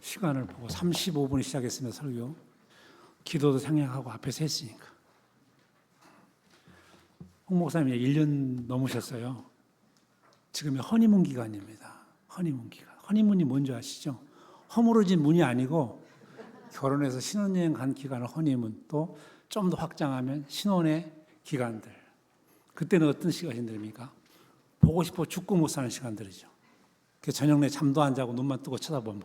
시간을 보고 35분에 시작했으면 설교, 기도도 생략하고 앞에서 했으니까. 홍 목사님이 1년 넘으셨어요. 지금이 허니문 기간입니다. 허니문 기간. 허니문이 뭔지 아시죠? 허물어진 문이 아니고 결혼해서 신혼여행 간 기간을 허니문, 또 좀 더 확장하면 신혼의 기간들. 그때는 어떤 시간들입니까? 보고 싶어 죽고 못 사는 시간들이죠. 저녁 내 잠도 안 자고 눈만 뜨고 쳐다보면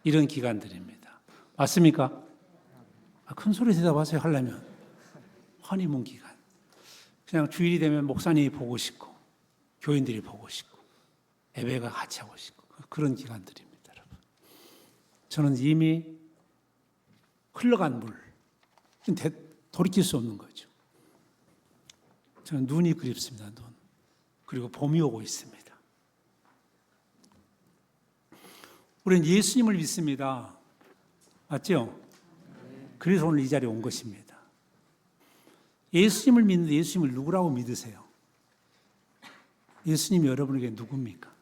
이런 기간들입니다. 맞습니까? 큰 소리 대답하세요. 하려면 허니문 기간. 그냥 주일이 되면 목사님이 보고 싶고 교인들이 보고 싶고 예배가 같이 하고 싶고 그런 기간들입니다. 여러분, 저는 이미 흘러간 물, 돌이킬 수 없는 거죠. 저는 눈이 그립습니다. 눈. 그리고 봄이 오고 있습니다. 우리는 예수님을 믿습니다. 맞죠? 그래서 오늘 이 자리에 온 것입니다. 예수님을 믿는데 예수님을 누구라고 믿으세요? 예수님이 여러분에게 누굽니까?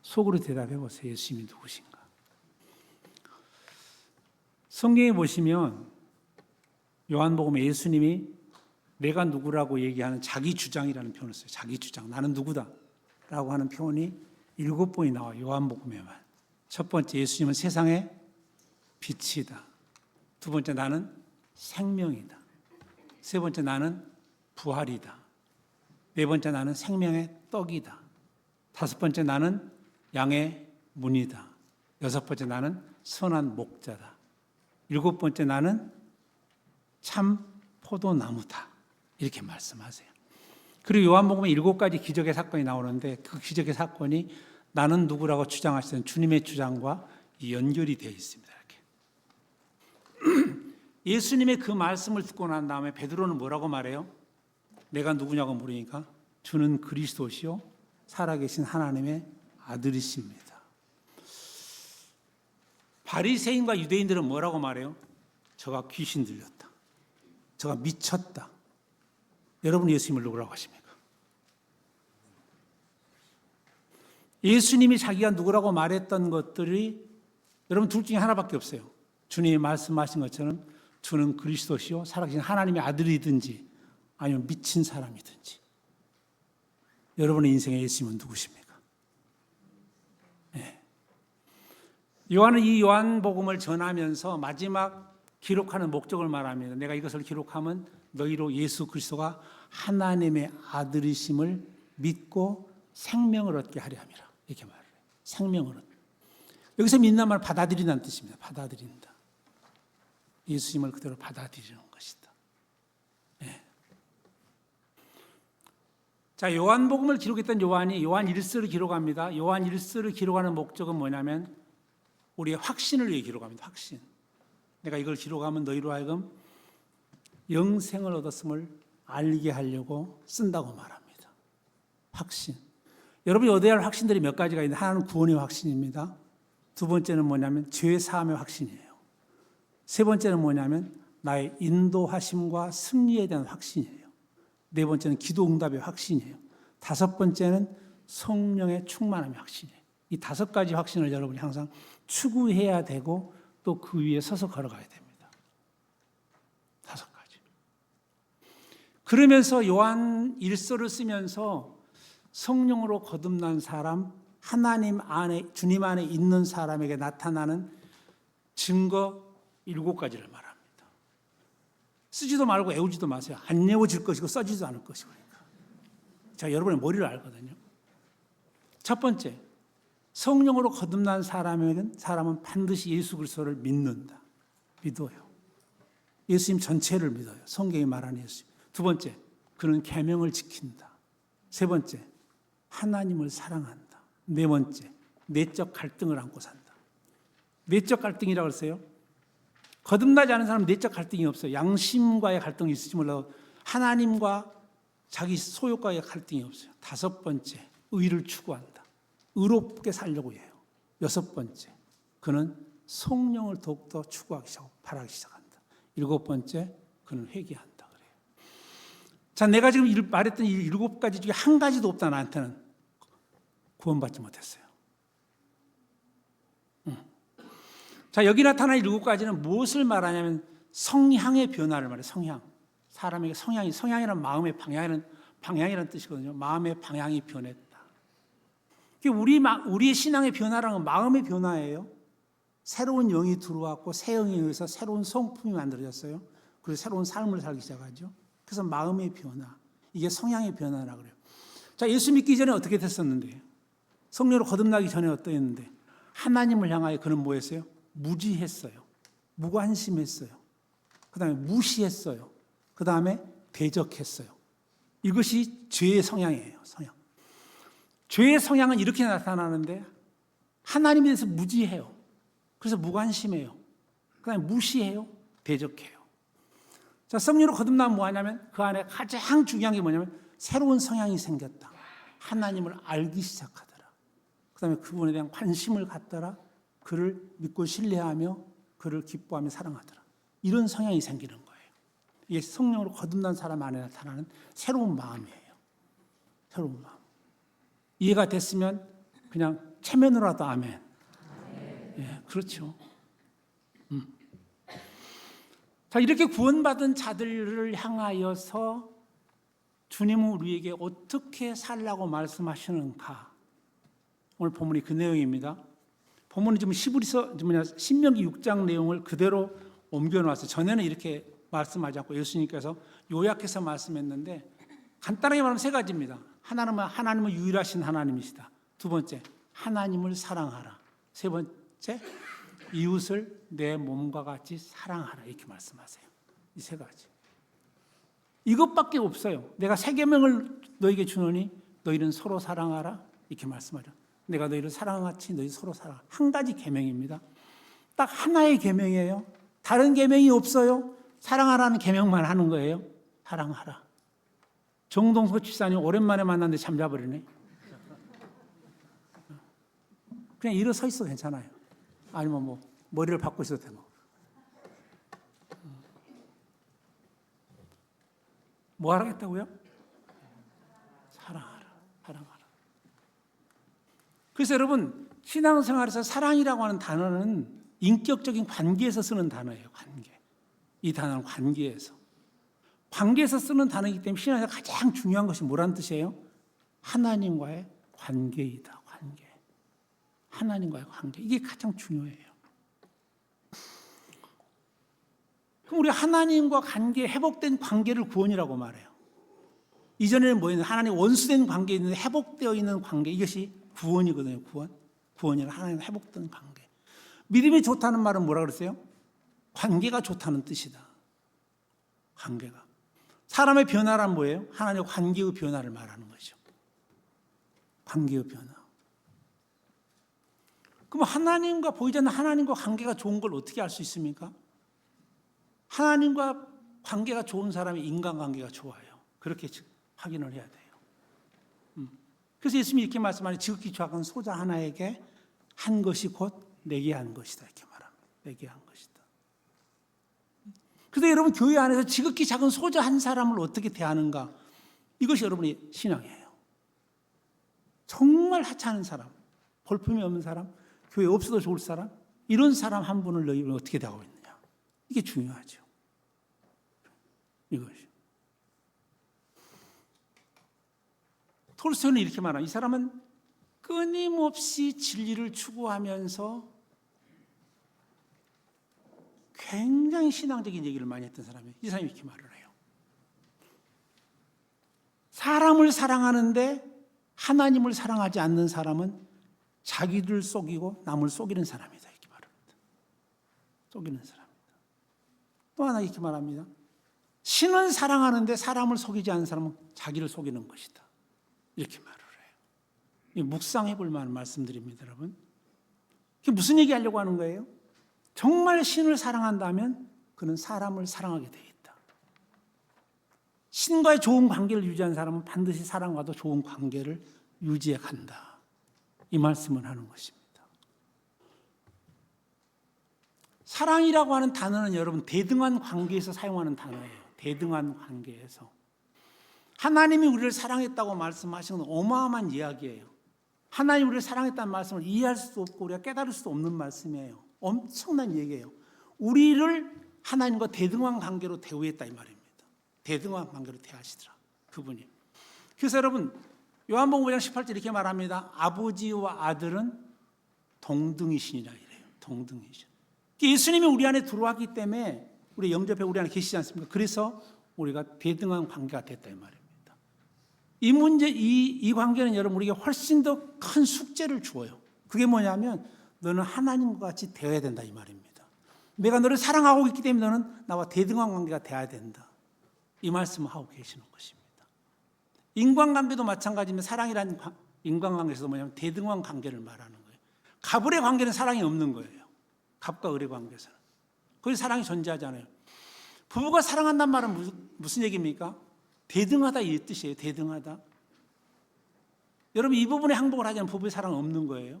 속으로 대답해 보세요. 예수님이 누구신가? 성경에 보시면 요한복음에 예수님이 내가 누구라고 얘기하는 자기 주장이라는 표현을 써요. 자기 주장. 나는 누구다 라고 하는 표현이 7번이 나와요. 요한복음에만. 첫 번째, 예수님은 세상의 빛이다. 두 번째, 나는 생명이다. 세 번째, 나는 부활이다. 네 번째, 나는 생명의 떡이다. 다섯 번째, 나는 양의 문이다. 여섯 번째, 나는 선한 목자다. 일곱 번째, 나는 참 포도나무다. 이렇게 말씀하세요. 그리고 요한복음에 7가지 기적의 사건이 나오는데 그 기적의 사건이 나는 누구라고 주장하시는 주님의 주장과 연결이 되어 있습니다. 이렇게. 예수님의 그 말씀을 듣고 난 다음에 베드로는 뭐라고 말해요? 내가 누구냐고 물으니까 주는 그리스도시요 살아계신 하나님의 아들이십니다. 바리새인과 유대인들은 뭐라고 말해요? 저가 귀신 들렸다. 저가 미쳤다. 여러분 예수님을 누구라고 하십니까? 예수님이 자기가 누구라고 말했던 것들이 여러분 둘 중에 하나밖에 없어요. 주님이 말씀하신 것처럼 주는 그리스도시요 살아계신 하나님의 아들이든지 아니면 미친 사람이든지. 여러분의 인생의 예수님은 누구십니까? 네. 요한은 이 요한복음을 전하면서 마지막 기록하는 목적을 말합니다. 내가 이것을 기록하면 너희로 예수 그리스도가 하나님의 아들이심을 믿고 생명을 얻게 하려 함이라. 이렇게 말해요. 생명을 얻. 여기서 믿는 말 받아들인다는 뜻입니다. 받아들인다. 예수님을 그대로 받아들이는 것이다. 네. 자, 요한복음을 기록했던 요한이 요한 1서를 기록합니다. 요한 1서를 기록하는 목적은 뭐냐면 우리의 확신을 위해 기록합니다. 확신. 내가 이걸 기록하면 너희로 하여금 영생을 얻었음을 알게 하려고 쓴다고 말합니다. 확신. 여러분이 얻어야 할 확신들이 몇 가지가 있는데 하나는 구원의 확신입니다. 두 번째는 뭐냐면 죄 사함의 확신이에요. 세 번째는 뭐냐면 나의 인도하심과 승리에 대한 확신이에요. 네 번째는 기도 응답의 확신이에요. 다섯 번째는 성령의 충만함의 확신이에요. 이 5가지 확신을 여러분이 항상 추구해야 되고 또 그 위에 서서 걸어가야 됩니다. 5가지. 그러면서 요한 1서를 쓰면서 성령으로 거듭난 사람, 하나님 안에, 주님 안에 있는 사람에게 나타나는 증거 7가지를 말합니다. 쓰지도 말고 외우지도 마세요. 안 외워질 것이고 써지도 않을 것이고. 제가 여러분의 머리를 알거든요. 첫 번째, 성령으로 거듭난 사람은 반드시 예수 그리스도를 믿는다. 믿어요. 예수님 전체를 믿어요. 성경이 말하는 예수님. 두 번째, 그는 계명을 지킨다. 세 번째, 하나님을 사랑한다. 네 번째, 내적 갈등을 안고 산다. 내적 갈등이라고 했어요. 거듭나지 않은 사람은 내적 갈등이 없어요. 양심과의 갈등이 있을지 몰라도 하나님과 자기 소욕과의 갈등이 없어요. 5번째, 의를 추구한다. 의롭게 살려고 해요. 6번째, 그는 성령을 더욱더 추구하기 시작하고 바라기 시작한다. 7번째, 그는 회개한다 그래요. 자, 내가 지금 말했던 이 7가지 중에 한 가지도 없다. 나한테는 구원받지 못했어요. 자, 여기 나타난 7가지는 무엇을 말하냐면 성향의 변화를 말해요. 성향. 사람에게 성향이란 마음의 방향이라는 뜻이거든요. 마음의 방향이 변했다. 우리의 신앙의 변화라는 건 마음의 변화예요. 새로운 영이 들어왔고 새 영에 의해서 새로운 성품이 만들어졌어요. 그래서 새로운 삶을 살기 시작하죠. 그래서 마음의 변화, 이게 성향의 변화라 그래요. 자, 예수 믿기 전에 어떻게 됐었는데? 성령으로 거듭나기 전에 어떠했는데? 하나님을 향하여 그는 뭐했어요? 무지했어요. 무관심했어요. 그 다음에 무시했어요. 그 다음에 대적했어요. 이것이 죄의 성향이에요. 성향. 죄의 성향은 이렇게 나타나는데 하나님에 대해서 무지해요. 그래서 무관심해요. 그 다음에 무시해요. 대적해요. 자, 성령으로 거듭나면 뭐하냐면 그 안에 가장 중요한 게 뭐냐면 새로운 성향이 생겼다. 하나님을 알기 시작하더라. 그 다음에 그분에 대한 관심을 갖더라. 그를 믿고 신뢰하며 그를 기뻐하며 사랑하더라. 이런 성향이 생기는 거예요. 이게 성령으로 거듭난 사람 안에 나타나는 새로운 마음이에요. 새로운 마음. 이해가 됐으면 그냥 체면으로라도 아멘. 예, 그렇죠. 자, 이렇게 구원받은 자들을 향하여서 주님은 우리에게 어떻게 살라고 말씀하시는가? 오늘 본문이 그 내용입니다. 본문은 지금 신명기 6장 내용을 그대로 옮겨놓았어요. 전에는 이렇게 말씀하지 않고 예수님께서 요약해서 말씀했는데 간단하게 말하면 3가지입니다. 하나님은 유일하신 하나님이시다. 2번째, 하나님을 사랑하라. 3번째, 이웃을 내 몸과 같이 사랑하라. 이렇게 말씀하세요. 이 3가지. 이것밖에 없어요. 내가 3계명을 너에게 주노니 너희는 서로 사랑하라. 이렇게 말씀하죠. 내가 너희를 사랑같이 너희 서로 사랑하라. 한 가지 계명입니다. 딱 하나의 계명이에요. 다른 계명이 없어요. 사랑하라는 계명만 하는 거예요. 사랑하라. 정동석 집사님 오랜만에 만났는데 잠자버리네. 그냥 일어서 있어도 괜찮아요. 아니면 뭐 머리를 박고 있어도 되고. 뭐 하라겠다고요? 사랑하라. 사랑하라. 그래서 여러분 신앙생활에서 사랑이라고 하는 단어는 인격적인 관계에서 쓰는 단어예요. 관계. 이 단어는 관계에서. 관계에서 쓰는 단어이기 때문에 신앙에서 가장 중요한 것이 뭐라는 뜻이에요? 하나님과의 관계이다. 관계. 하나님과의 관계. 이게 가장 중요해요. 그럼 우리 하나님과 관계, 회복된 관계를 구원이라고 말해요. 이전에는 뭐였나요? 하나님 원수된 관계에 있는데 회복되어 있는 관계. 이것이 구원이거든요. 구원이라 하나님 회복된 관계. 믿음이 좋다는 말은 뭐라 그랬어요? 관계가 좋다는 뜻이다. 관계가. 사람의 변화란 뭐예요? 하나님의 관계의 변화를 말하는 거죠. 관계의 변화. 그럼 하나님과 보이지 않는 하나님과 관계가 좋은 걸 어떻게 알 수 있습니까? 하나님과 관계가 좋은 사람이 인간관계가 좋아요. 그렇게 확인을 해야 돼요. 그래서 예수님이 이렇게 말씀하니 지극히 작은 소자 하나에게 한 것이 곧 내게 한 것이다. 이렇게 말합니다. 내게 한 것이다. 그래서 여러분 교회 안에서 지극히 작은 소자 한 사람을 어떻게 대하는가? 이것이 여러분의 신앙이에요. 정말 하찮은 사람, 볼품이 없는 사람, 교회 없어도 좋을 사람, 이런 사람 한 분을 너희는 어떻게 대하고 있느냐? 이게 중요하죠. 이것이. 톨스토이는 이렇게 말합니다. 이 사람은 끊임없이 진리를 추구하면서 굉장히 신앙적인 얘기를 많이 했던 사람이에요. 이 사람이 이렇게 말을 해요. 사람을 사랑하는데 하나님을 사랑하지 않는 사람은 자기를 속이고 남을 속이는 사람이다. 이렇게 말합니다. 속이는 사람이다. 또 하나 이렇게 말합니다. 신은 사랑하는데 사람을 속이지 않는 사람은 자기를 속이는 것이다. 이렇게 말을 해요. 묵상해 볼 만한 말씀드립니다, 여러분. 이게 무슨 얘기 하려고 하는 거예요? 정말 신을 사랑한다면 그는 사람을 사랑하게 되어 있다. 신과의 좋은 관계를 유지한 사람은 반드시 사람과도 좋은 관계를 유지해 간다. 이 말씀을 하는 것입니다. 사랑이라고 하는 단어는 여러분 대등한 관계에서 사용하는 단어예요. 대등한 관계에서. 하나님이 우리를 사랑했다고 말씀하시는 건 어마어마한 이야기예요. 하나님이 우리를 사랑했다는 말씀을 이해할 수도 없고 우리가 깨달을 수도 없는 말씀이에요. 엄청난 얘기예요. 우리를 하나님과 대등한 관계로 대우했다 이 말입니다. 대등한 관계로 대하시더라 그분이. 그래서 여러분 요한복음 5장 18절 이렇게 말합니다. 아버지와 아들은 동등이시니라 이래요. 동등이시라. 예수님이 우리 안에 들어왔기 때문에 우리 영접해 우리 안에 계시지 않습니까? 그래서 우리가 대등한 관계가 됐다 이 말입니다. 이 문제, 이 관계는 여러분 우리에게 훨씬 더 큰 숙제를 주어요. 그게 뭐냐면 너는 하나님과 같이 되어야 된다 이 말입니다. 내가 너를 사랑하고 있기 때문에 너는 나와 대등한 관계가 돼야 된다. 이 말씀을 하고 계시는 것입니다. 인간관계도 마찬가지입니다. 사랑이라는 인간관계에서도 뭐냐면 대등한 관계를 말하는 거예요. 갑을의 관계는 사랑이 없는 거예요. 갑과 을의 관계에서는. 거기 사랑이 존재하잖아요. 부부가 사랑한다는 말은 무슨 얘기입니까? 대등하다 이 뜻이에요. 대등하다. 여러분 이 부분에 항복을 하지 않으면 부부의 사랑은 없는 거예요.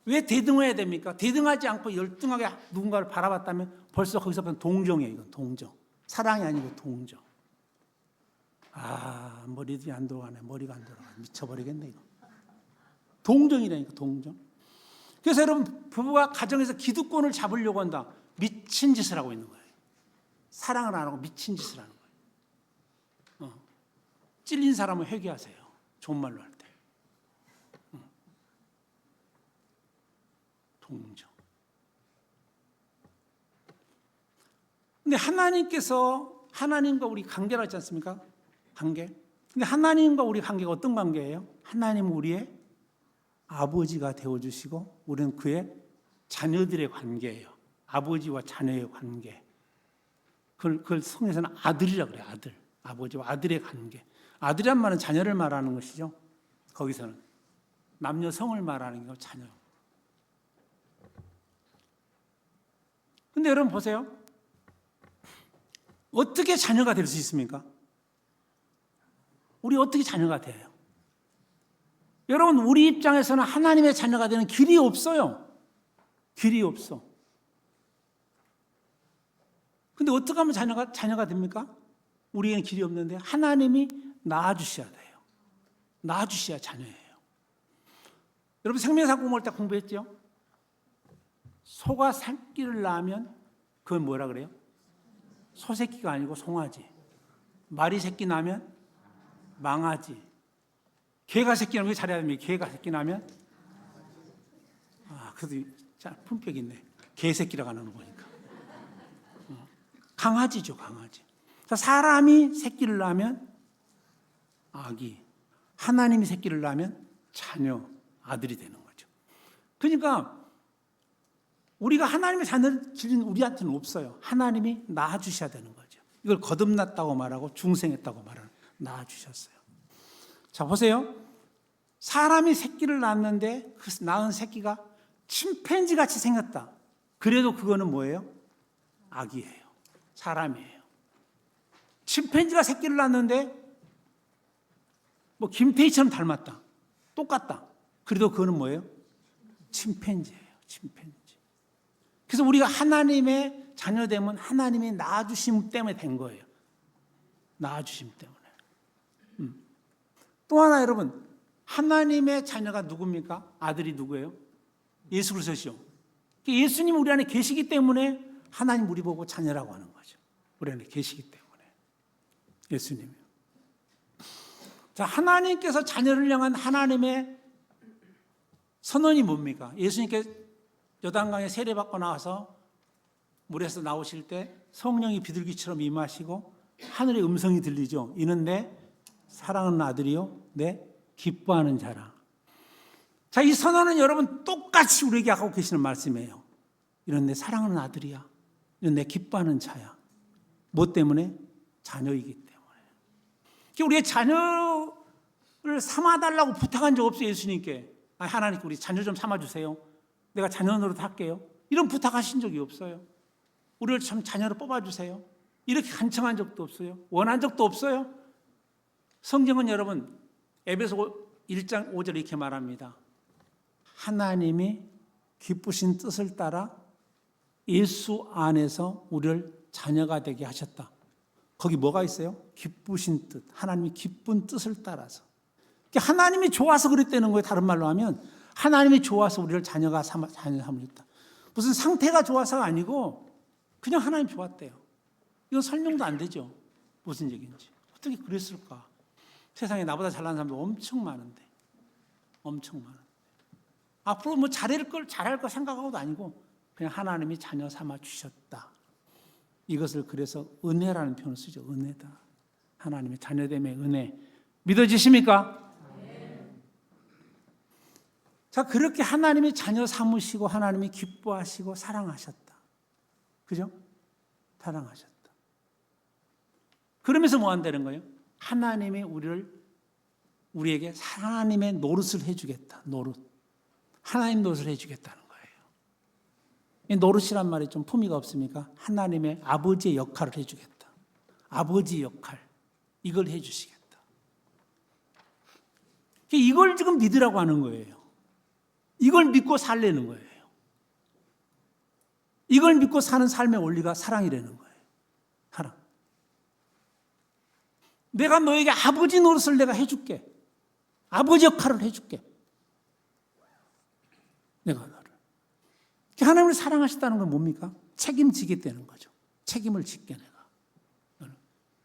왜 대등해야 됩니까? 대등하지 않고 열등하게 누군가를 바라봤다면 벌써 거기서부터 동정이에요. 이건 동정. 사랑이 아니고 동정. 아, 머리도 안 돌아가네. 머리가 안 돌아가. 미쳐버리겠네 이거. 동정이라니까 동정. 그래서 여러분 부부가 가정에서 기득권을 잡으려고 한다. 미친 짓을 하고 있는 거예요. 사랑을 안 하고 미친 짓을 하는 거예요. 찔린 사람은 회개하세요. 좋은 말로 할 때. 동정. 근데 하나님과 우리 관계라 했지 않습니까? 관계. 근데 하나님과 우리 관계가 어떤 관계예요? 하나님은 우리의 아버지가 되어주시고 우리는 그의 자녀들의 관계예요. 아버지와 자녀의 관계. 그걸 성에서는 아들이라고 그래요. 아들. 아버지와 아들의 관계. 아들이란 말은 자녀를 말하는 것이죠. 거기서는 남녀 성을 말하는 게 자녀. 근데 여러분 보세요. 어떻게 자녀가 될 수 있습니까? 우리 어떻게 자녀가 돼요? 여러분 우리 입장에서는 하나님의 자녀가 되는 길이 없어요. 길이 없어. 근데 어떻게 하면 자녀가 됩니까? 우리에게는 길이 없는데 하나님이 낳아주셔야 돼요. 낳아주셔야 자녀예요. 여러분 생명사 공부할 때 공부했죠? 소가 새끼를 낳으면 그건 뭐라 그래요? 소새끼가 아니고 송아지. 말이 새끼 낳으면 망아지. 개가 새끼 낳으면 잘해야 됩니다. 개가 새끼 낳으면 그래도 품격 있네. 개새끼라고 하는 거 보니까. 강아지죠, 강아지. 사람이 새끼를 낳으면 아기, 하나님이 새끼를 낳으면 자녀, 아들이 되는 거죠. 그러니까 우리가 하나님의 자녀를 기르는 우리한테는 없어요. 하나님이 낳아주셔야 되는 거죠. 이걸 거듭났다고 말하고 중생했다고 말하는 낳아주셨어요. 자 보세요. 사람이 새끼를 낳았는데 그 낳은 새끼가 침팬지 같이 생겼다. 그래도 그거는 뭐예요? 아기예요. 사람이에요. 침팬지가 새끼를 낳았는데 뭐 김태희처럼 닮았다. 똑같다. 그래도 그거는 뭐예요? 침팬지예요. 침팬지. 그래서 우리가 하나님의 자녀됨은 하나님이 낳아주심 때문에 된 거예요. 낳아주심 때문에. 또 하나 여러분, 하나님의 자녀가 누굽니까? 아들이 누구예요? 예수 그리스도시요. 예수님 우리 안에 계시기 때문에 하나님 우리 보고 자녀라고 하는 거죠. 우리 안에 계시기 때문에. 예수님이요. 자, 하나님께서 자녀를 향한 하나님의 선언이 뭡니까? 예수님께 요단강에 세례받고 나와서 물에서 나오실 때 성령이 비둘기처럼 임하시고 하늘의 음성이 들리죠. 이는 내 사랑하는 아들이요 내 기뻐하는 자라. 자, 이 선언은 여러분 똑같이 우리에게 하고 계시는 말씀이에요. 이는 내 사랑하는 아들이야. 이는 내 기뻐하는 자야. 뭐 때문에? 자녀이기 때문에. 우리의 자녀를 삼아달라고 부탁한 적 없어요. 예수님께. 하나님께 우리 자녀 좀 삼아주세요. 내가 자녀 노릇 할게요. 이런 부탁하신 적이 없어요. 우리를 참 자녀로 뽑아주세요. 이렇게 간청한 적도 없어요. 원한 적도 없어요. 성경은 여러분 에베소 1장 5절 이렇게 말합니다. 하나님이 기쁘신 뜻을 따라 예수 안에서 우리를 자녀가 되게 하셨다. 거기 뭐가 있어요? 기쁘신 뜻. 하나님이 기쁜 뜻을 따라서. 하나님이 좋아서 그랬다는 거예요. 다른 말로 하면 하나님이 좋아서 우리를 자녀 삼으셨다. 무슨 상태가 좋아서가 아니고 그냥 하나님 좋았대요. 이건 설명도 안 되죠. 무슨 얘기인지. 어떻게 그랬을까? 세상에 나보다 잘난 사람도 엄청 많은데. 엄청 많은데. 앞으로 뭐 잘할 거 생각하고도 아니고 그냥 하나님이 자녀 삼아 주셨다. 이것을 그래서 은혜라는 표현을 쓰죠. 은혜다. 하나님의 자녀됨의 은혜. 믿어지십니까? 자, 그렇게 하나님이 자녀 삼으시고 하나님이 기뻐하시고 사랑하셨다. 그죠? 사랑하셨다. 그러면서 뭐 한다는 거예요? 하나님이 우리에게 하나님의 노릇을 해주겠다. 노릇. 하나님 노릇을 해주겠다는 거예요. 이 노릇이란 말이 좀 품위가 없습니까? 하나님의 아버지의 역할을 해주겠다. 아버지 역할. 이걸 해주시겠다. 이걸 지금 믿으라고 하는 거예요. 이걸 믿고 살려는 거예요. 이걸 믿고 사는 삶의 원리가 사랑이라는 거예요. 사랑. 내가 너에게 아버지 노릇을 내가 해줄게. 아버지 역할을 해줄게. 내가 너를. 하나님을 사랑하셨다는 건 뭡니까? 책임지겠다는 거죠. 책임을 짓게 내가.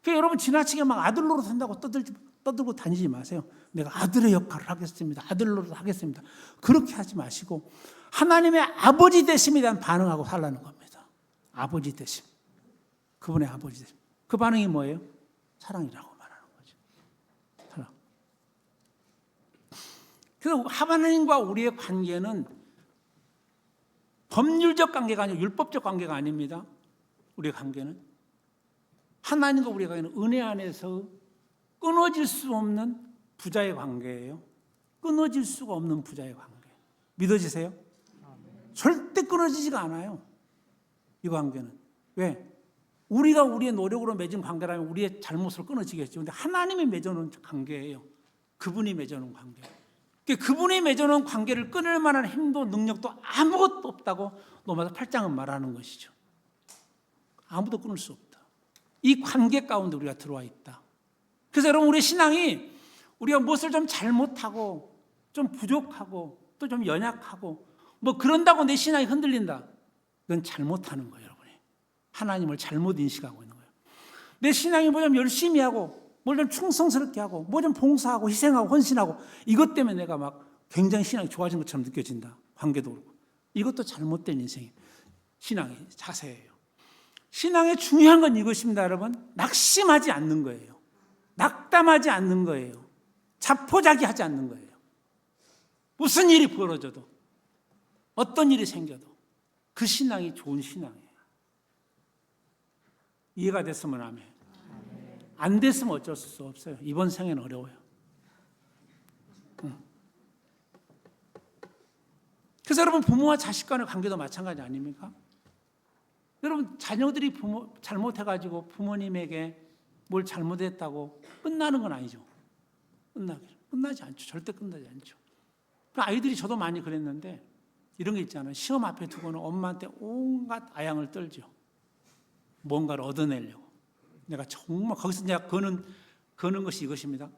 그러니까 여러분 지나치게 막 아들 노릇 한다고 떠들고 다니지 마세요. 내가 아들의 역할을 하겠습니다. 아들 노릇 하겠습니다. 그렇게 하지 마시고 하나님의 아버지 되심에 대한 반응하고 살라는 겁니다. 아버지 되심. 그분의 아버지 되심. 그 반응이 뭐예요? 사랑이라고 말하는 거죠. 사랑. 그래서 하나님과 우리의 관계는 법률적 관계가 아니고 율법적 관계가 아닙니다. 우리의 관계는 하나님과 우리의 관계는 은혜 안에서 끊어질 수 없는 부자의 관계예요. 끊어질 수가 없는 부자의 관계. 믿어지세요? 절대 끊어지지가 않아요. 이 관계는. 왜? 우리가 우리의 노력으로 맺은 관계라면 우리의 잘못으로 끊어지겠죠. 그런데 하나님이 맺어놓은 관계예요. 그분이 맺어놓은 관계. 그분이 맺어놓은 관계를 끊을 만한 힘도 능력도 아무것도 없다고 로마서 8장은 말하는 것이죠. 아무도 끊을 수 없다. 이 관계 가운데 우리가 들어와 있다. 그래서 여러분 우리 신앙이 우리가 무엇을 좀 잘못하고 좀 부족하고 또 좀 연약하고 뭐 그런다고 내 신앙이 흔들린다. 그건 잘못하는 거예요, 여러분이. 하나님을 잘못 인식하고 있는 거예요. 내 신앙이 뭐 좀 열심히 하고 뭘 좀 충성스럽게 하고 뭐 좀 봉사하고 희생하고 헌신하고 이것 때문에 내가 막 굉장히 신앙이 좋아진 것처럼 느껴진다. 관계도 그렇고. 이것도 잘못된 인생이에요. 신앙의 자세예요. 신앙의 중요한 건 이것입니다, 여러분. 낙심하지 않는 거예요. 낙담하지 않는 거예요. 자포자기하지 않는 거예요. 무슨 일이 벌어져도 어떤 일이 생겨도 그 신앙이 좋은 신앙이에요. 이해가 됐으면 아멘. 안 됐으면 어쩔 수 없어요. 이번 생에는 어려워요. 그래서 여러분 부모와 자식 간의 관계도 마찬가지 아닙니까? 여러분 자녀들이 잘못해가지고 부모님에게 뭘 잘못했다고 끝나는 건 아니죠. 끝나지 않죠. 절대 끝나지 않죠. 아이들이 저도 많이 그랬는데 이런 게 있잖아요. 시험 앞에 두고는 엄마한테 온갖 아양을 떨죠. 뭔가를 얻어내려고. 내가 정말 거기서 내가 거는 것이 이것입니다.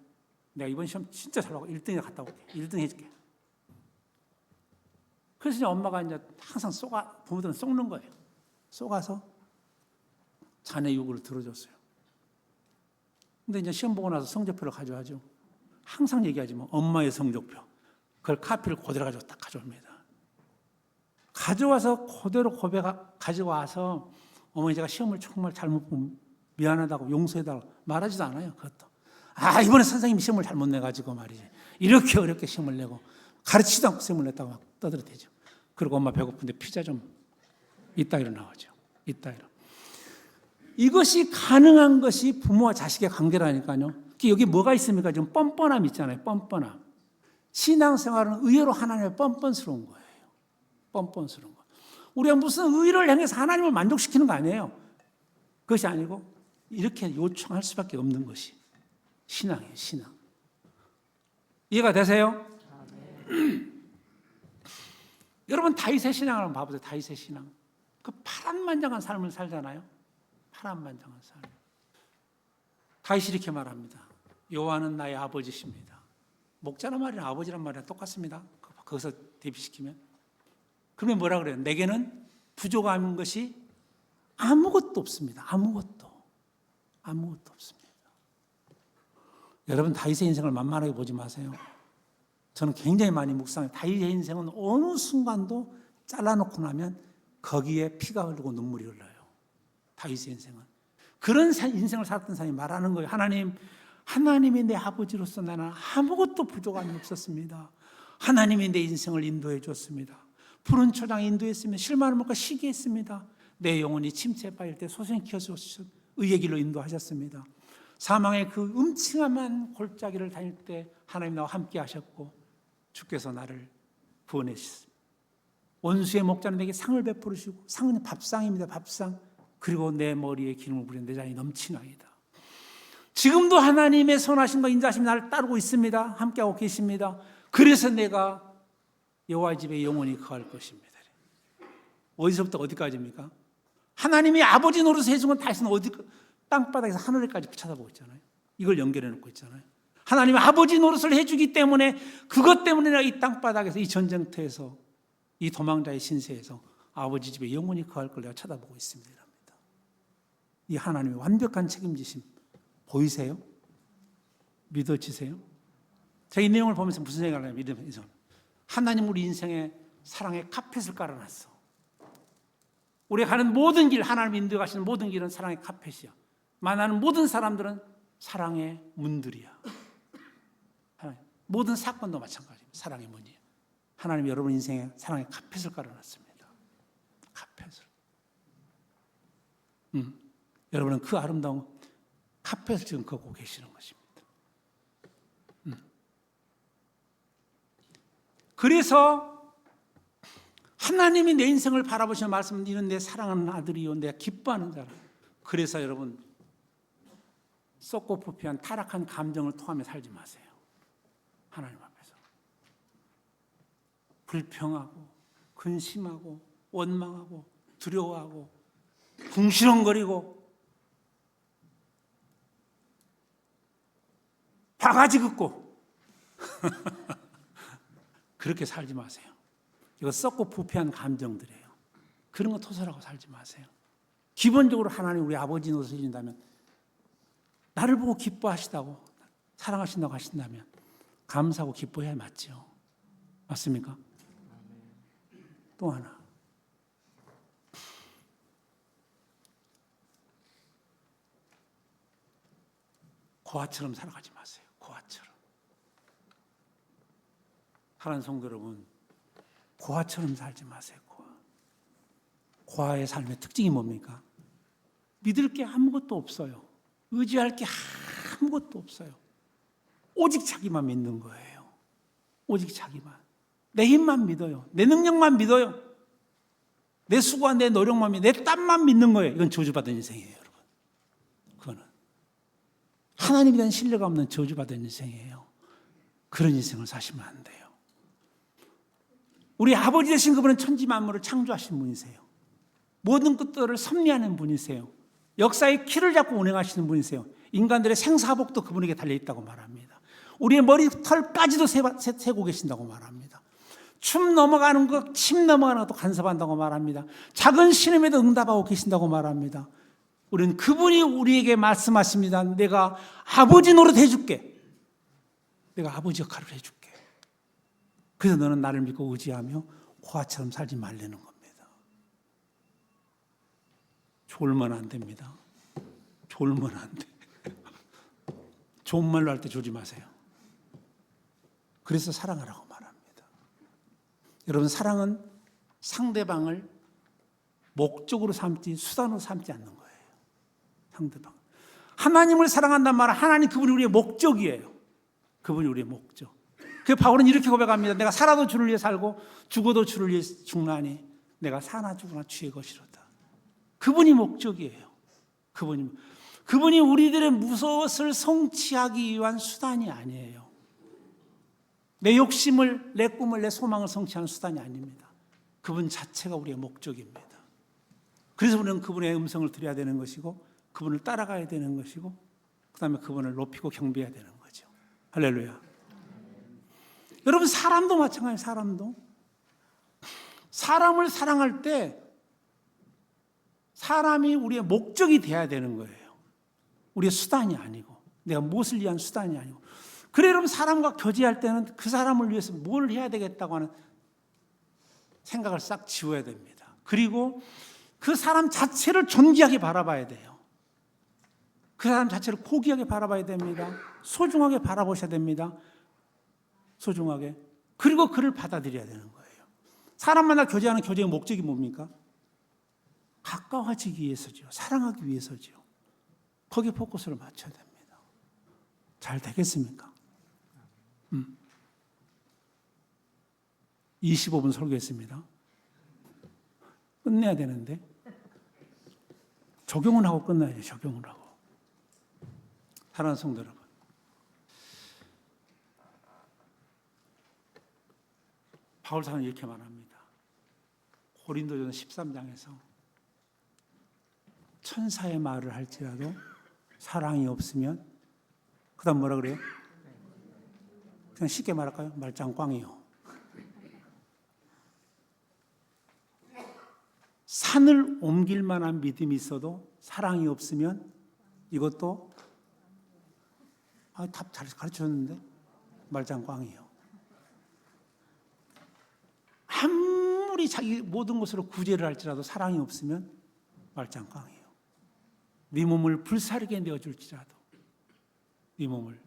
내가 이번 시험 진짜 잘 보고 1등에 갔다 올게. 1등 해줄게. 그래서 이제 엄마가 이제 항상 부모들은 속는 거예요. 속아서 자네 요구를 들어줬어요. 근데 이제 시험 보고 나서 성적표를 가져와죠. 항상 얘기하지만 엄마의 성적표. 그걸 카피를 그대로 딱 가져옵니다. 가져와서 그대로 가지고 와서 어머니 제가 시험을 정말 잘못 보면 미안하다고 용서해달라고 말하지도 않아요. 그것도. 이번에 선생님이 시험을 잘못 내가지고 말이지. 이렇게 어렵게 시험을 내고 가르치지도 않고 시험을 냈다고 막 떠들어대죠. 그리고 엄마 배고픈데 피자 좀 이따위로 나오죠. 이따위로. 이것이 가능한 것이 부모와 자식의 관계라니까요. 여기 뭐가 있습니까? 지금 뻔뻔함 있잖아요. 뻔뻔함. 신앙생활은 의외로 하나님의 뻔뻔스러운 거예요. 뻔뻔스러운 거. 우리가 무슨 의를 행해서 하나님을 만족시키는 거 아니에요. 그것이 아니고 이렇게 요청할 수밖에 없는 것이 신앙이에요. 신앙. 이해가 되세요? 여러분 다윗의 신앙을 한번 봐보세요. 다윗의 신앙. 그 파란만장한 삶을 살잖아요. 파란만장한 삶. 다윗이 이렇게 말합니다. 여호와는 나의 아버지십니다. 목자란 말이랑 아버지란 말이랑 똑같습니다. 거기서 대비시키면. 그러면 뭐라 그래요? 내게는 부족한 것이 아무것도 없습니다. 아무것도 없습니다. 여러분, 다윗의 인생을 만만하게 보지 마세요. 저는 굉장히 많이 묵상해요. 다윗의 인생은 어느 순간도 잘라놓고 나면 거기에 피가 흐르고 눈물이 흘러요. 다윗의 인생은. 그런 인생을 살았던 사람이 말하는 거예요. 하나님이 내 아버지로서 나는 아무것도 부족함이 없었습니다. 하나님이 내 인생을 인도해 줬습니다. 푸른 초장에 인도했으며 실마를 먹고 시기했습니다. 내 영혼이 침체에 빠질 때 소생시켜서 의의 길로 인도하셨습니다. 사망의 그 음침한 골짜기를 다닐 때 하나님 나와 함께 하셨고 주께서 나를 구원하셨습니다. 원수의 목자는 내게 상을 베풀으시고, 상은 밥상입니다. 밥상. 그리고 내 머리에 기름을 부린 내 잔이 넘치나이다. 지금도 하나님의 선하심과 인자하심이 나를 따르고 있습니다. 함께하고 계십니다. 그래서 내가 여호와의 집에 영원히 거할 것입니다. 어디서부터 어디까지입니까? 하나님이 아버지 노릇을 해준 건 다시는 땅바닥에서 하늘에까지 쳐다보고 있잖아요. 이걸 연결해 놓고 있잖아요. 하나님이 아버지 노릇을 해주기 때문에, 그것 때문에 내가 이 땅바닥에서, 이 전쟁터에서, 이 도망자의 신세에서 아버지 집에 영원히 거할 걸 내가 쳐다보고 있습니다. 이 하나님의 완벽한 책임지심 보이세요? 믿어지세요? 제가 이 내용을 보면서 무슨 생각을 해요? 믿으면서 하나님 우리 인생에 사랑의 카펫을 깔아놨어. 우리가 가는 모든 길, 하나님 인도해 가시는 모든 길은 사랑의 카펫이야. 만나는 모든 사람들은 사랑의 문들이야. 모든 사건도 마찬가지입니다. 사랑의 문이에요. 하나님이 여러분 인생에 사랑의 카펫을 깔아놨습니다. 카펫을. 여러분은 그 아름다운 카펫을 지금 걷고 계시는 것입니다. 그래서 하나님이 내 인생을 바라보시며 말씀은 이는 내 사랑하는 아들이요 내가 기뻐하는 자라. 그래서 여러분 썩고 부패한 타락한 감정을 토하며 살지 마세요. 하나님 앞에서 불평하고 근심하고 원망하고 두려워하고 궁시렁거리고 바가지 긋고 그렇게 살지 마세요. 이거 썩고 부패한 감정들이에요. 그런 거 토설하고 살지 마세요. 기본적으로 하나님 우리 아버지 노릇을 해준다면, 나를 보고 기뻐하시다고, 사랑하신다고 하신다면 감사하고 기뻐해야 맞죠. 맞습니까? 또 하나, 고아처럼 살아가지 마세요. 고아처럼. 사랑하는 성도 여러분, 고아처럼 살지 마세요. 고아의 삶의 특징이 뭡니까? 믿을 게 아무것도 없어요. 의지할 게 아무것도 없어요. 오직 자기만 믿는 거예요. 오직 자기만. 내 힘만 믿어요. 내 능력만 믿어요. 내 수고와 내 노력만 믿어요. 내 땀만 믿는 거예요. 이건 저주받은 인생이에요, 여러분. 그거는 하나님에 대한 신뢰가 없는 저주받은 인생이에요. 그런 인생을 사시면 안 돼요. 우리 아버지 되신 그분은 천지 만물을 창조하신 분이세요. 모든 것들을 섭리하는 분이세요. 역사의 키를 잡고 운행하시는 분이세요. 인간들의 생사복도 그분에게 달려있다고 말합니다. 우리의 머리털까지도 세고 계신다고 말합니다. 춤 넘어가는 것, 침 넘어가는 것도 간섭한다고 말합니다. 작은 신음에도 응답하고 계신다고 말합니다. 우리는 그분이 우리에게 말씀하십니다. 내가 아버지 노릇 해줄게. 내가 아버지 역할을 해줄게. 그래서 너는 나를 믿고 의지하며 고아처럼 살지 말라는 겁니다. 졸면 안 됩니다. 졸면 안 돼. 좋은 말로 할 때 졸지 마세요. 그래서 사랑하라고 말합니다. 여러분, 사랑은 상대방을 목적으로 삼지 수단으로 삼지 않는 거예요. 상대방. 하나님을 사랑한단 말은 하나님 그분이 우리의 목적이에요. 그분이 우리의 목적. 그 바울은 이렇게 고백합니다. 내가 살아도 주를 위해 살고 죽어도 주를 위해 죽나니 내가 사나 죽으나 주의 것이로다. 그분이 목적이에요. 그분이 우리들의 무엇을 성취하기 위한 수단이 아니에요. 내 욕심을, 내 꿈을, 내 소망을 성취하는 수단이 아닙니다. 그분 자체가 우리의 목적입니다. 그래서 우리는 그분의 음성을 들어야 되는 것이고, 그분을 따라가야 되는 것이고, 그 다음에 그분을 높이고 경배해야 되는 거죠. 할렐루야. 여러분, 사람도 마찬가지예요. 사람을 사랑할 때 사람이 우리의 목적이 돼야 되는 거예요. 우리의 수단이 아니고, 내가 무엇을 위한 수단이 아니고. 그래 여러분, 사람과 교제할 때는 그 사람을 위해서 뭘 해야 되겠다고 하는 생각을 싹 지워야 됩니다. 그리고 그 사람 자체를 존귀하게 바라봐야 돼요. 그 사람 자체를 고귀하게 바라봐야 됩니다. 소중하게 바라보셔야 됩니다. 소중하게. 그리고 그를 받아들여야 되는 거예요. 사람 만나 교제하는 교제의 목적이 뭡니까? 가까워지기 위해서죠. 사랑하기 위해서죠. 거기에 포커스를 맞춰야 됩니다. 잘 되겠습니까? 25분 설교했습니다. 끝내야 되는데 적용을 하고 끝나야죠. 적용을 하고. 사랑하는 성도 여러분, 바울 사도는 이렇게 말합니다. 고린도전 13장에서 천사의 말을 할지라도 사랑이 없으면, 그 다음 뭐라 그래요? 그냥 쉽게 말할까요? 말짱꽝이요. 산을 옮길 만한 믿음이 있어도 사랑이 없으면 이것도 답 잘 가르쳐줬는데 말짱꽝이에요. 아무리 자기 모든 것으로 구제를 할지라도 사랑이 없으면 말짱꽝이에요. 네 몸을 불사르게 내어줄지라도 네 몸을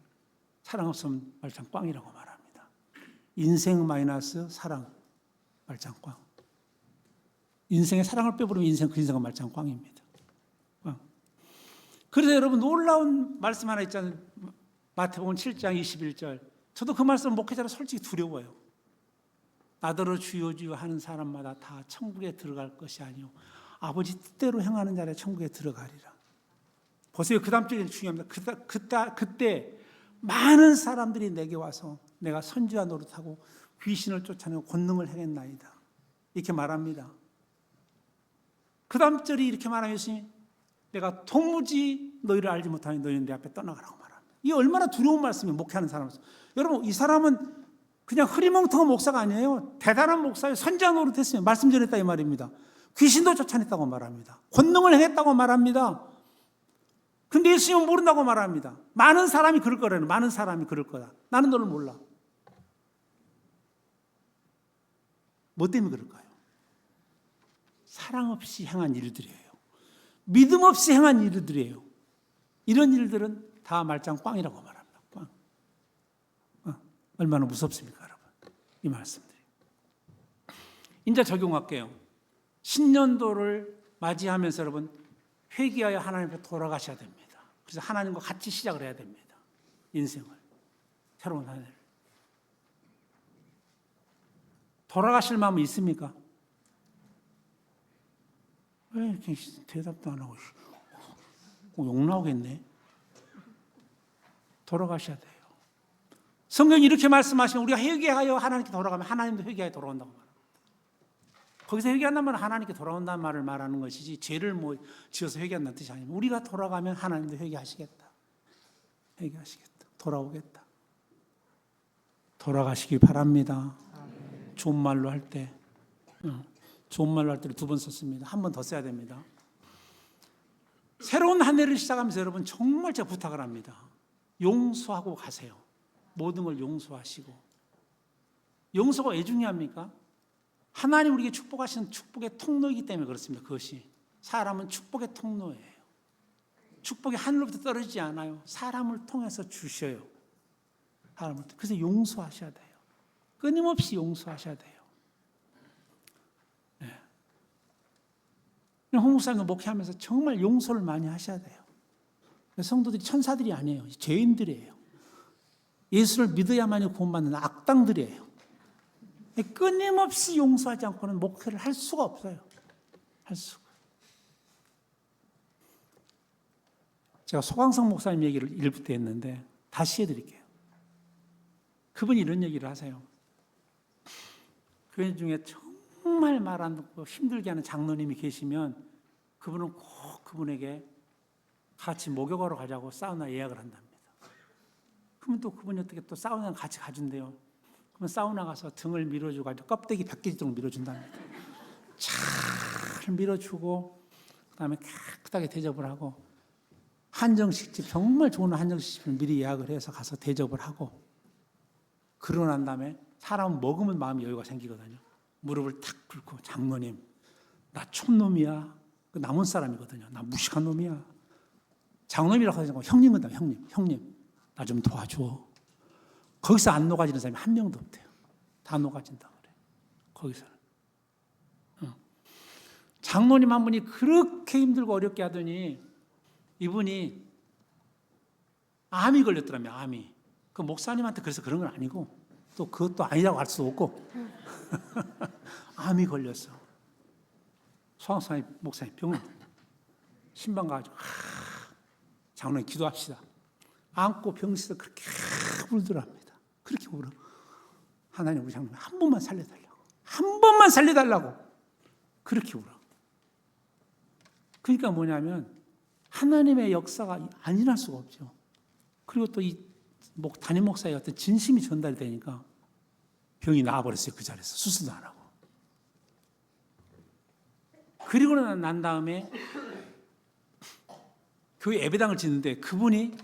사랑 없으면 말짱꽝이라고 말합니다. 인생 마이너스 사랑 말짱꽝. 인생에 사랑을 빼버리면 그 인생은 말짱꽝입니다. 그래서 여러분 놀라운 말씀 하나 있잖아요. 마태복음 7장 21절. 저도 그 말씀 목회자로 솔직히 두려워요. 나더러 주여 주여 하는 사람마다 다 천국에 들어갈 것이 아니오 아버지 뜻대로 행하는 자라 천국에 들어가리라. 보세요. 그 다음 절이 중요합니다. 그때 많은 사람들이 내게 와서 내가 선지자 노릇하고 귀신을 쫓아내고 권능을 행했나이다. 이렇게 말합니다. 그 다음 절이 이렇게 말하면 예수님이 내가 도무지 너희를 알지 못하니 너희는 내 앞에 떠나가라고 말합니다. 이게 얼마나 두려운 말씀이에요. 목회하는 사람으로서. 여러분, 이 사람은 그냥 흐리멍텅한 목사가 아니에요. 대단한 목사예요. 선지자 노릇했으며 말씀 전했다 이 말입니다. 귀신도 쫓아냈다고 말합니다. 권능을 행했다고 말합니다. 근데 예수님은 모른다고 말합니다. 많은 사람이 그럴 거라는, 많은 사람이 그럴 거다. 나는 너를 몰라. 뭐 때문에 그럴까요? 사랑 없이 행한 일들이에요. 믿음 없이 행한 일들이에요. 이런 일들은 다 말짱꽝이라고 말합니다. 꽝. 얼마나 무섭습니까, 여러분? 이 말씀들이. 이제 적용할게요. 신년도를 맞이하면서 여러분 회개하여 하나님 앞에 돌아가셔야 됩니다. 그래서 하나님과 같이 시작을 해야 됩니다. 인생을. 새로운 한 해를. 돌아가실 마음은 있습니까? 왜 이렇게 대답도 안 하고 욕 나오겠네. 돌아가셔야 돼요. 성경이 이렇게 말씀하시면 우리가 회개하여 하나님께 돌아가면 하나님도 회개하여 돌아온다고 말합니다. 거기서 회개한다면 하나님께 돌아온다는 말을 말하는 것이지 죄를 뭐 지어서 회개한다는 뜻이 아닙니다. 우리가 돌아가면 하나님도 회개하시겠다. 회개하시겠다. 돌아오겠다. 돌아가시기 바랍니다. 좋은 말로 할 때. 좋은 말로 할 때를 2번 썼습니다. 한 번 더 써야 됩니다. 새로운 한 해를 시작하면서 여러분 정말 제가 부탁을 합니다. 용서하고 가세요. 모든 걸 용서하시고. 용서가 왜 중요합니까? 하나님 우리에게 축복하시는 축복의 통로이기 때문에 그렇습니다. 그것이. 사람은 축복의 통로예요. 축복이 하늘로부터 떨어지지 않아요. 사람을 통해서 주셔요. 사람을. 그래서 용서하셔야 돼요. 끊임없이 용서하셔야 돼요. 홍 목사님도 목회하면서 정말 용서를 많이 하셔야 돼요. 성도들이 천사들이 아니에요. 죄인들이에요. 예수를 믿어야만이 구원받는 악당들이에요. 끊임없이 용서하지 않고는 목회를 할 수가 없어요. 할 수가. 제가 소강성 목사님 얘기를 1부 때 했는데 다시 해드릴게요. 그분이 이런 얘기를 하세요. 교회 중에 정말 말 안 듣고 힘들게 하는 장로님이 계시면 그분은 꼭 그분에게 같이 목욕하러 가자고 사우나 예약을 한답니다. 그러면 또 그분이 어떻게 또 사우나 같이 가준대요. 그러면 사우나 가서 등을 밀어주고 껍데기 벗겨지도록 밀어준답니다. 잘 밀어주고 그다음에 깨끗하게 대접을 하고 한정식집 정말 좋은 한정식집을 미리 예약을 해서 가서 대접을 하고 그러고 난 다음에 사람은 먹으면 마음이 여유가 생기거든요. 무릎을 탁 꿇고 장로님 나 촌놈이야. 그 남은 사람이거든요. 나 무식한 놈이야. 장로님이라고 하지 말고 형님 건다. 형님 나 좀 도와줘. 거기서 안 녹아지는 사람이 한 명도 없대요. 다 녹아진다 그래. 거기서는. 장로님 한 분이 그렇게 힘들고 어렵게 하더니 이분이 암이 걸렸더라며. 암이. 그 목사님한테 그래서 그런 건 아니고 또 그것도 아니라고 할 수도 없고 암이 걸렸어. 소방사님 목사님 병원 신방 가가지고 장로님 기도합시다. 안고 병실에서 그렇게 울더랍니다. 그렇게 울어. 하나님 우리 장로님 한 번만 살려달라고. 한 번만 살려달라고. 그렇게 울어. 그러니까 뭐냐면 하나님의 역사가 안 일어날 수가 없죠. 그리고 또 이 담임 목사의 어떤 진심이 전달되니까 병이 나아버렸어요. 그 자리에서 수술도 안 하고. 그리고 난 다음에 교회 예배당을 짓는데 그분이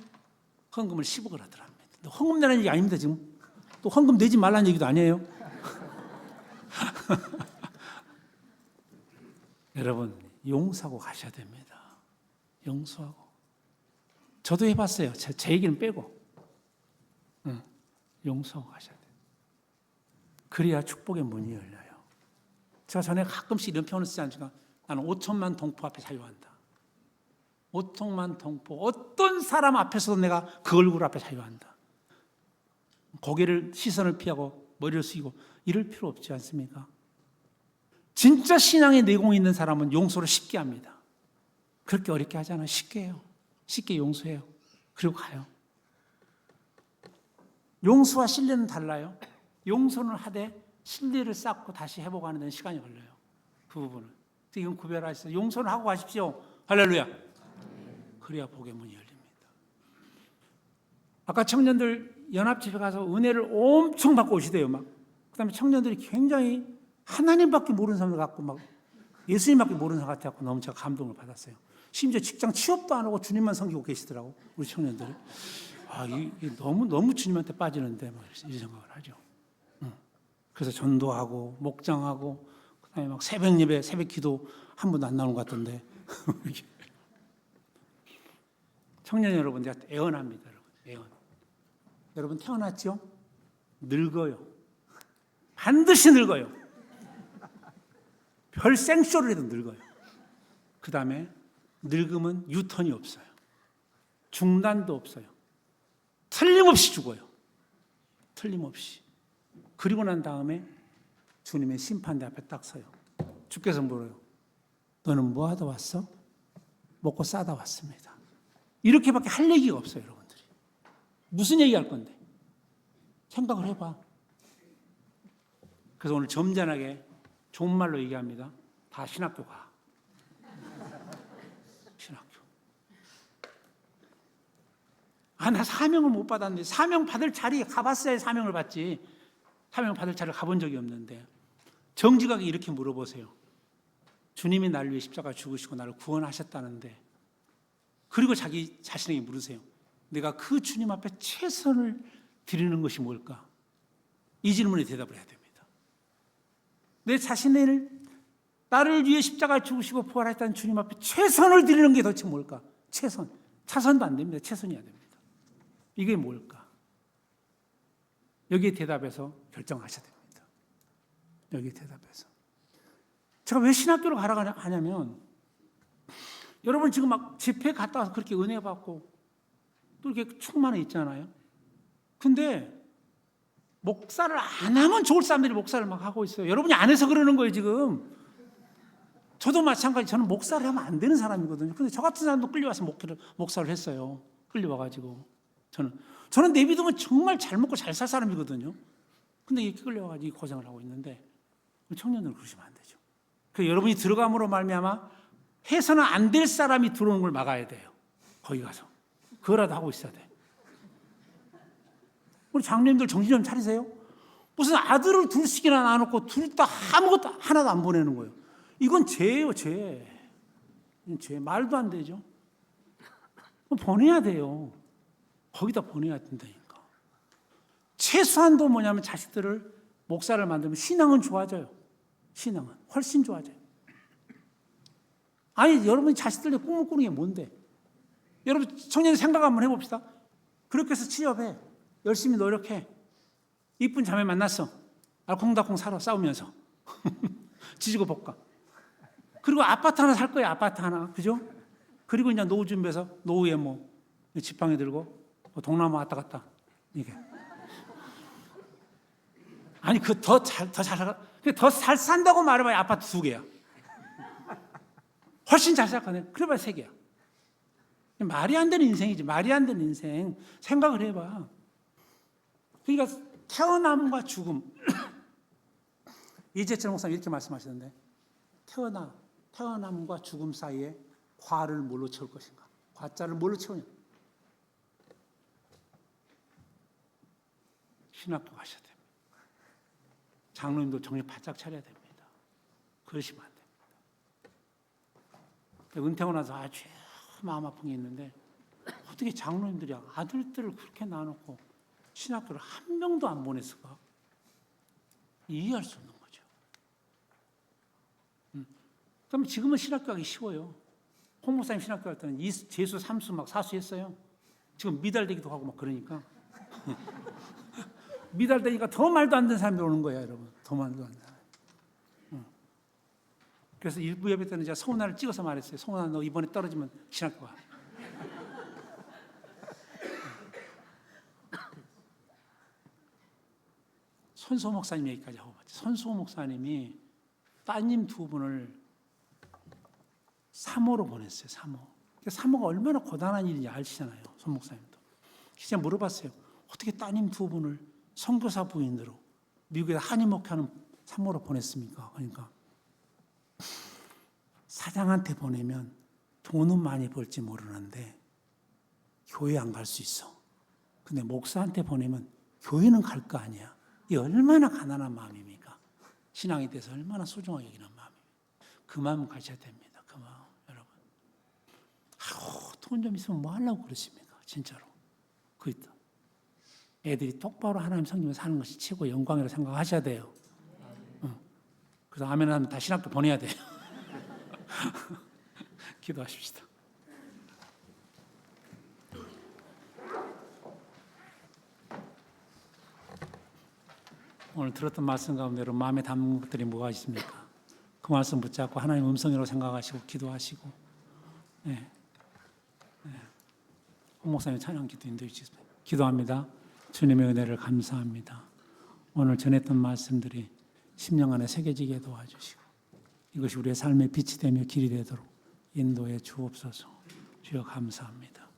헌금을 10억을 하더랍니다. 헌금 내라는 얘기 아닙니다. 지금 또 헌금 내지 말라는 얘기도 아니에요. 여러분 용서하고 가셔야 됩니다. 용서하고. 저도 해봤어요. 제 얘기는 빼고. 용서하고 가셔야 돼요. 그래야 축복의 문이 열려요. 제가 전에 가끔씩 이런 표현을 쓰지 않지만 나는 5천만 동포 앞에 자유한다. 5천만 동포 어떤 사람 앞에서도 내가 그 얼굴 앞에 자유한다. 고개를 시선을 피하고 머리를 숙이고 이럴 필요 없지 않습니까? 진짜 신앙의 내공이 있는 사람은 용서를 쉽게 합니다. 그렇게 어렵게 하지 않아요. 쉽게 해요. 쉽게 용서해요. 그리고 가요. 용서와 신뢰는 달라요. 용서는 하되 신뢰를 쌓고 다시 회복하는 데는 시간이 걸려요. 그 부분은. 이건 구별하시죠. 용서는 하고 가십시오. 할렐루야. 그래야 복의 문이 열립니다. 아까 청년들 연합집에 가서 은혜를 엄청 받고 오시대요. 막. 그다음에 청년들이 굉장히 하나님밖에 모르는 사람들 같고 막 예수님밖에 모르는 사람 같아서 너무 제가 감동을 받았어요. 심지어 직장 취업도 안 하고 주님만 섬기고 계시더라고 우리 청년들이. 이게 너무 주님한테 빠지는데 막 이런 생각을 하죠. 그래서 전도하고 목장하고 그다음에 막 새벽 예배, 새벽 기도 한 번도 안 나오는 것 같던데. 청년 여러분, 제가 애원합니다, 여러분. 애원. 여러분 태어났죠? 늙어요. 반드시 늙어요. 별 생쇼를 해도 늙어요. 그 다음에 늙으면 유턴이 없어요. 중단도 없어요. 틀림없이 죽어요. 틀림없이. 그리고 난 다음에 주님의 심판대 앞에 딱 서요. 주께서 물어요. 너는 뭐 하다 왔어? 먹고 싸다 왔습니다. 이렇게밖에 할 얘기가 없어요, 여러분들이. 무슨 얘기할 건데? 생각을 해봐. 그래서 오늘 점잖하게 좋은 말로 얘기합니다. 다 신학교 가. 신학교. 나 사명을 못 받았는데 사명 받을 자리에 가봤어야 사명을 받지. 사명 받을 자리를 가본 적이 없는데 정직하게 이렇게 물어보세요. 주님이 나를 위해 십자가 죽으시고 나를 구원하셨다는데 그리고 자기 자신에게 물으세요. 내가 그 주님 앞에 최선을 드리는 것이 뭘까? 이 질문에 대답을 해야 됩니다. 내 자신을 나를 위해 십자가 죽으시고 부활했다는 주님 앞에 최선을 드리는 게 도대체 뭘까? 최선. 차선도 안 됩니다. 최선이어야 됩니다. 이게 뭘까? 여기에 대답해서 결정하셔야 됩니다. 여기에 대답해서. 제가 왜 신학교를 가라고 하냐면 여러분 지금 막 집회 갔다 와서 그렇게 은혜 받고 또 이렇게 충만해 있잖아요. 근데 목사를 안 하면 좋을 사람들이 목사를 막 하고 있어요. 여러분이 안 해서 그러는 거예요 지금. 저도 마찬가지. 저는 목사를 하면 안 되는 사람이거든요. 근데 저 같은 사람도 끌려와서 목사를 했어요. 끌려와가지고 저는 내 믿음은 정말 잘 먹고 잘 살 사람이거든요. 근데 이렇게 끌려와가지고 고생을 하고 있는데 청년들은 그러시면 안 되죠. 그래서 여러분이 들어감으로 말미암아 해서는 안 될 사람이 들어오는 걸 막아야 돼요. 거기 가서 그거라도 하고 있어야 돼. 우리 장로님들 정신 좀 차리세요. 무슨 아들을 둘씩이나 낳아놓고 둘 다 아무것도 하나도 안 보내는 거예요. 이건 죄예요, 죄. 죄. 말도 안 되죠. 보내야 돼요. 거기다 보내야 된다니까. 최소한도 뭐냐면 자식들을 목사를 만들면 신앙은 좋아져요. 신앙은 훨씬 좋아져요. 아니 여러분이 자식들의 꿈을 꾸는 게 뭔데? 여러분 청년이 생각 한번 해봅시다. 그렇게 해서 취업해. 열심히 노력해. 이쁜 자매 만났어. 알콩달콩 살아 싸우면서. 지지고 볶아. 그리고 아파트 하나 살 거예요. 아파트 하나. 그죠? 그리고 이제 노후 준비해서 노후에 뭐 지팡이 들고 동남아 왔다 갔다. 이게. 아니 그 더 잘 산다고 말해봐야 아파트 2개야. 훨씬 잘 살거든. 그래봐야 3개야. 말이 안 되는 인생이지. 말이 안 되는 인생. 생각을 해봐. 그러니까 태어남과 죽음. 이재철 목사님 이렇게 말씀하시던데 태어남과 죽음 사이에 과를 뭘로 채울 것인가? 과자를 뭘로 채우냐? 신학교 가셔야 됩니다. 장로님도 정신 바짝 차려야 됩니다. 그러시면 안 됩니다. 은퇴하고 나서 아주 마음 아픈 게 있는데 어떻게 장로님들이 아들들을 그렇게 낳아놓고 신학교를 한 명도 안 보냈을까? 이해할 수 없는 거죠. 그럼 지금은 신학교 가기 쉬워요. 홍 목사님 신학교 갈 때는 재수, 삼수 막 사수했어요. 지금 미달되기도 하고 막 그러니까. 미달되니까 더 말도 안 되는 사람들이 오는 거예요, 여러분. 더 말도 안 되는 사람. 그래서 일부 예배 때는 제가 성훈아를 찍어서 말했어요. 성훈아, 너 이번에 떨어지면 신학교 가. 손소 목사님 얘기까지 하고 봤죠. 손소 목사님이 따님 2분을 사모로 보냈어요. 사모가 얼마나 고단한 일인지 아시잖아요. 손 목사님도. 제가 물어봤어요. 어떻게 따님 2분을 선교사 부인으로 미국에 한인 목회하는 사모로 보냈습니까? 그러니까 사장한테 보내면 돈은 많이 벌지 모르는데 교회 안 갈 수 있어. 근데 목사한테 보내면 교회는 갈 거 아니야. 이 얼마나 가난한 마음입니까? 신앙에 대해서 얼마나 소중하게 여기는 마음입니까? 그 마음 가셔야 됩니다. 그 마음, 여러분. 돈 좀 있으면 뭐 하려고 그러십니까? 진짜로. 그 있다. 애들이 똑바로 하나님 성경을 사는 것이 최고 영광이라고 생각하셔야 돼요. 그래서 아멘 하면 다 신학교 보내야 돼요. 기도하십시다. 오늘 들었던 말씀 가운데로 마음에 담는 것들이 뭐가 있습니까? 그 말씀 붙잡고 하나님 음성이라고 생각하시고 기도하시고, 홍 목사님 찬양 기도 인도해 주시면 기도합니다. 주님의 은혜를 감사합니다. 오늘 전했던 말씀들이 심령 안에 새겨지게 도와주시고 이것이 우리의 삶의 빛이 되며 길이 되도록 인도해 주옵소서. 주여 감사합니다.